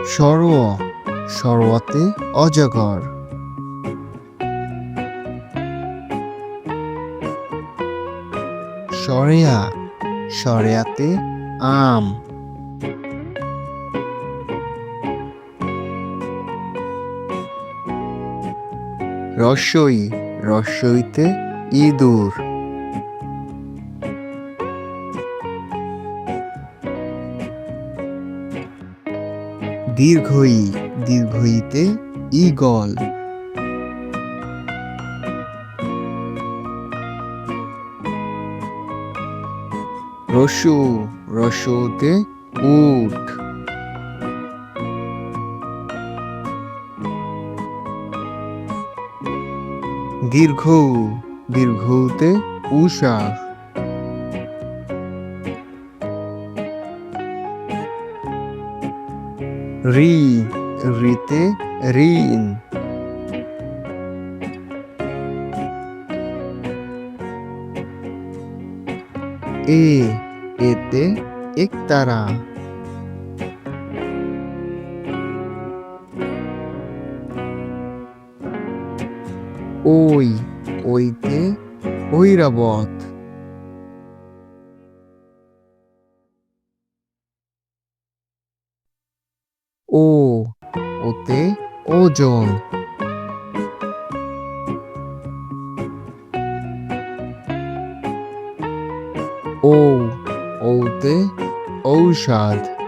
সরো, সরোয়াতে অজগর। সরেয়া, সরেয়াতে আম। রস্বই, রস্বইতে ইঁদুর। দীর্ঘই, দীর্ঘইতে ঈগল। রস্যু, রস্যুতে উট। দীর্ঘ, দীর্ঘতে উষা। রি, রিতে ঋণ। এ, এতে একতারা। ওই, ওইতে ঐরাবত। ও, ওতে ওজন। ও, ওতে ঔষধ।